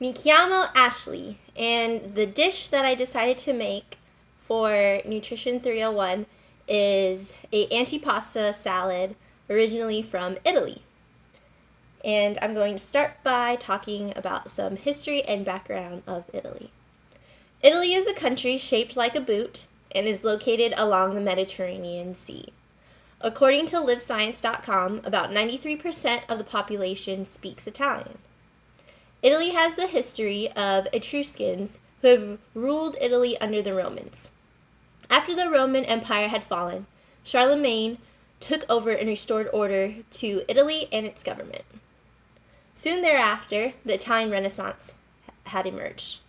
Mi chiamo Ashley, and the dish that I decided to make for Nutrition 301 is a antipasta salad originally from Italy. And I'm going to start by talking about some history and background of Italy. Italy is a country shaped like a boot and is located along the Mediterranean Sea. According to livescience.com, about 93% of the population speaks Italian. Italy has the history of Etruscans who have ruled Italy under the Romans. After the Roman Empire had fallen, Charlemagne took over and restored order to Italy and its government. Soon thereafter, the Italian Renaissance had emerged.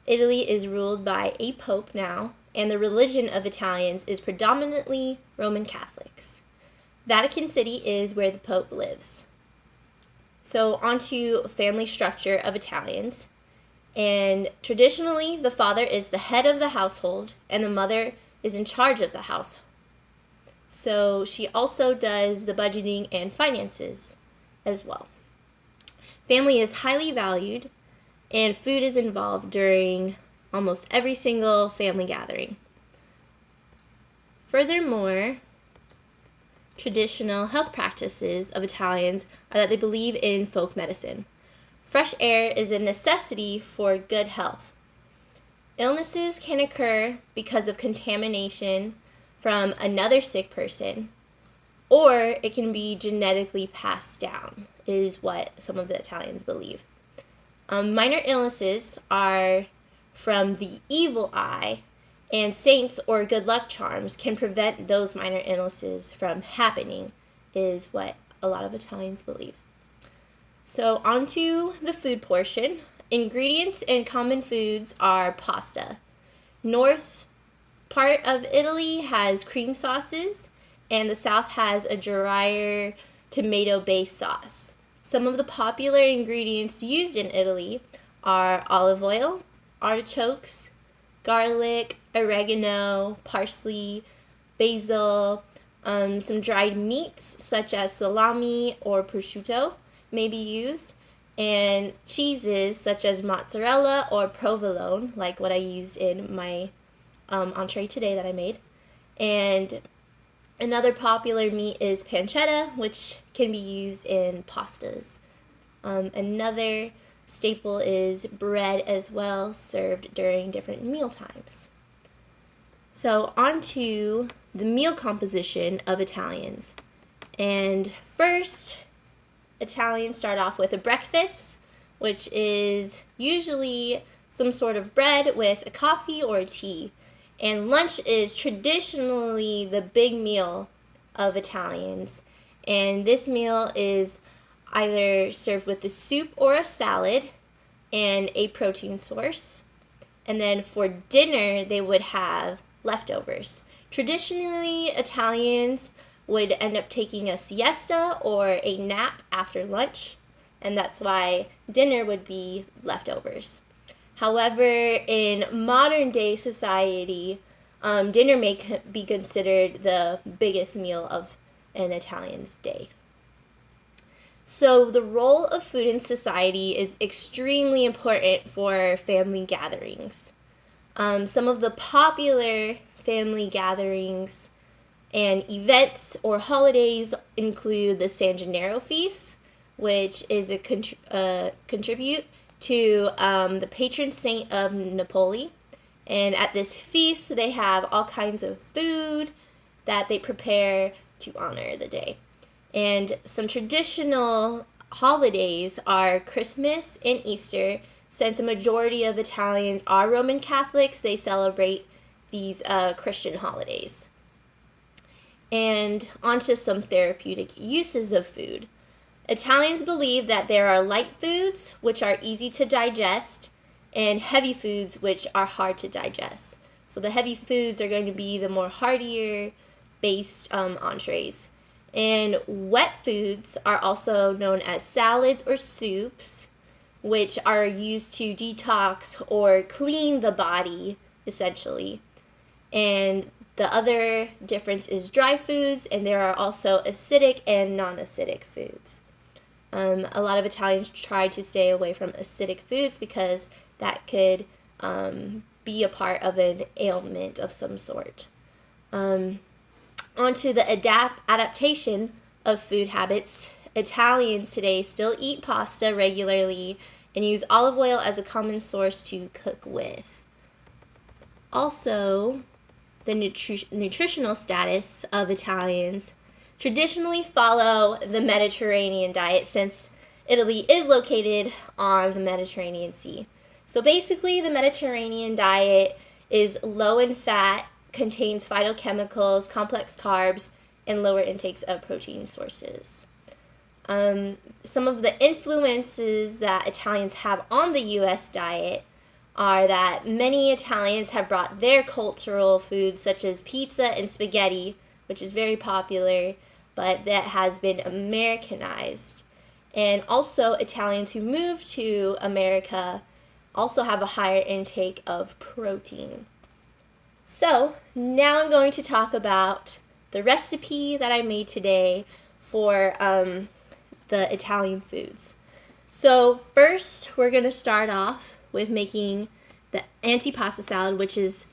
Italy is ruled by a pope now, and the religion of Italians is predominantly Roman Catholics. Vatican City is where the pope lives. So onto family structure of Italians. And traditionally, the father is the head of the household and the mother is in charge of the house. So she also does the budgeting and finances as well. Family is highly valued and food is involved during almost every single family gathering. Furthermore, traditional health practices of Italians are that they believe in folk medicine. Fresh air is a necessity for good health. Illnesses can occur because of contamination from another sick person, or it can be genetically passed down, is what some of the Italians believe. Minor illnesses are from the evil eye, and saints or good luck charms can prevent those minor illnesses from happening, is what a lot of Italians believe. So onto the food portion. Ingredients and common foods are pasta. North part of Italy has cream sauces, and the south has a drier tomato-based sauce. Some of the popular ingredients used in Italy are olive oil, artichokes, garlic, oregano, parsley, basil, some dried meats such as salami or prosciutto may be used, and cheeses such as mozzarella or provolone, like what I used in my entree today that I made. And another popular meat is pancetta, which can be used in pastas. Another staple is bread as well, served during different meal times. So on to the meal composition of Italians. And first, Italians start off with a breakfast, which is usually some sort of bread with a coffee or a tea. And lunch is traditionally the big meal of Italians. And this meal is either served with a soup or a salad and a protein source. And then for dinner, they would have leftovers. Traditionally, Italians would end up taking a siesta or a nap after lunch, and that's why dinner would be leftovers. However, in modern day society, dinner may be considered the biggest meal of an Italian's day. So the role of food in society is extremely important for family gatherings. Some of the popular family gatherings and events or holidays include the San Gennaro feast, which is a contribute to the patron saint of Napoli. And at this feast, they have all kinds of food that they prepare to honor the day. And some traditional holidays are Christmas and Easter. Since a majority of Italians are Roman Catholics, they celebrate these Christian holidays. And onto some therapeutic uses of food. Italians believe that there are light foods, which are easy to digest, and heavy foods, which are hard to digest. So the heavy foods are going to be the more heartier based entrees. And wet foods are also known as salads or soups, which are used to detox or clean the body, essentially. And the other difference is dry foods, and there are also acidic and non-acidic foods. A lot of Italians try to stay away from acidic foods because that could be a part of an ailment of some sort. Onto the adaptation of food habits. Italians today still eat pasta regularly and use olive oil as a common source to cook with. Also, the nutritional status of Italians traditionally follow the Mediterranean diet since Italy is located on the Mediterranean Sea. So basically, the Mediterranean diet is low in fat, contains phytochemicals, complex carbs, and lower intakes of protein sources. Some of the influences that Italians have on the U.S. diet are that many Italians have brought their cultural foods such as pizza and spaghetti, which is very popular, but that has been Americanized. And also Italians who moved to America also have a higher intake of protein. So now I'm going to talk about the recipe that I made today for the Italian foods. So first we're going to start off with making the antipasto salad, which is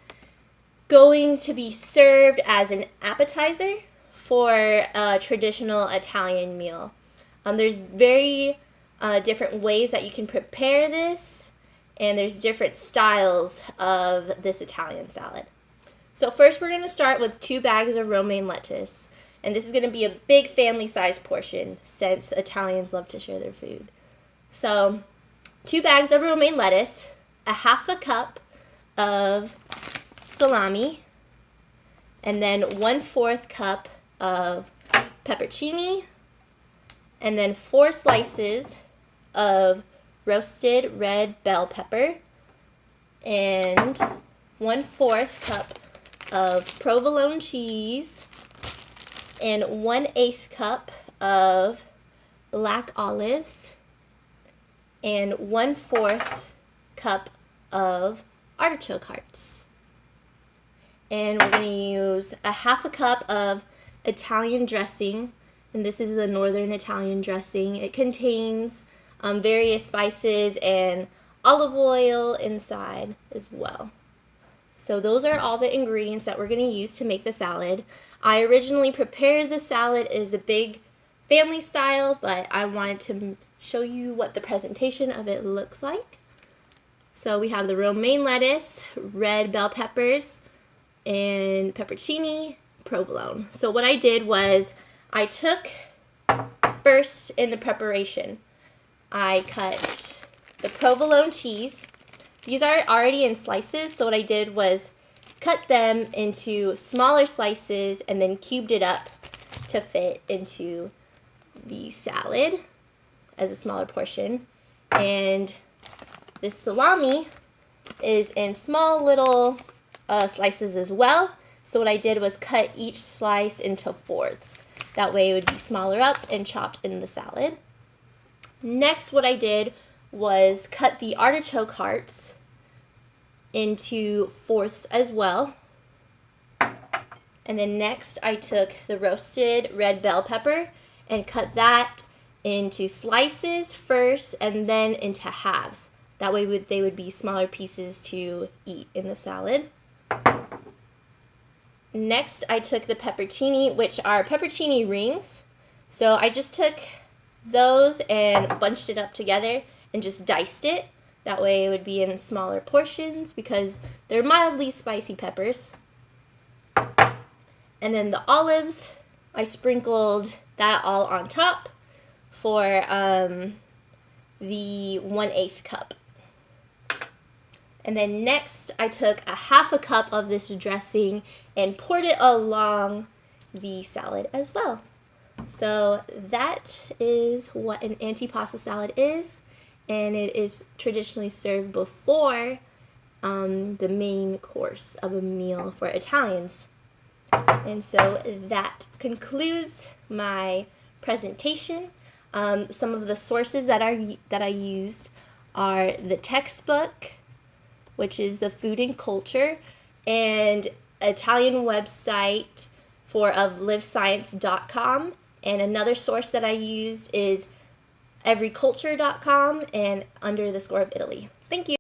going to be served as an appetizer for a traditional Italian meal. There's very different ways that you can prepare this, and there's different styles of this Italian salad. So first we're going to start with 2 bags of romaine lettuce, and this is going to be a big family-sized portion since Italians love to share their food. So 2 bags of romaine lettuce, a half a cup of salami, and then 1/4 cup of pepperoni, and then 4 slices of roasted red bell pepper, and 1/4 cup of provolone cheese, and 1/8 cup of black olives, and 1/4 cup of artichoke hearts. And we're going to use a half a cup of Italian dressing, and this is the northern Italian dressing. It contains various spices and olive oil inside as well. So those are all the ingredients that we're going to use to make the salad. I originally prepared the salad as a big family style, but I wanted to show you what the presentation of it looks like. So we have the romaine lettuce, red bell peppers, and pepperoni, provolone. So what I did was I took first in the preparation, I cut the provolone cheese. These are already in slices, so what I did was cut them into smaller slices and then cubed it up to fit into the salad as a smaller portion. And this salami is in small little slices as well. So what I did was cut each slice into fourths. That way it would be smaller up and chopped in the salad. Next, what I did was cut the artichoke hearts into fourths as well. And then next I took the roasted red bell pepper and cut that into slices first and then into halves. That way they would be smaller pieces to eat in the salad. Next I took the pepperoni, which are pepperoni rings. So I just took those and bunched it up together and just diced it. That way it would be in smaller portions because they're mildly spicy peppers. And then the olives, I sprinkled that all on top for the 1/8 cup. And then next I took a half a cup of this dressing and poured it along the salad as well. So that is what an antipasto salad is, and it is traditionally served before the main course of a meal for Italians. And so that concludes my presentation. Some of the sources that I used are the textbook, which is the Food and Culture, and Italian website of livescience.com. And another source that I used is everyculture.com and under the score of Italy. Thank you.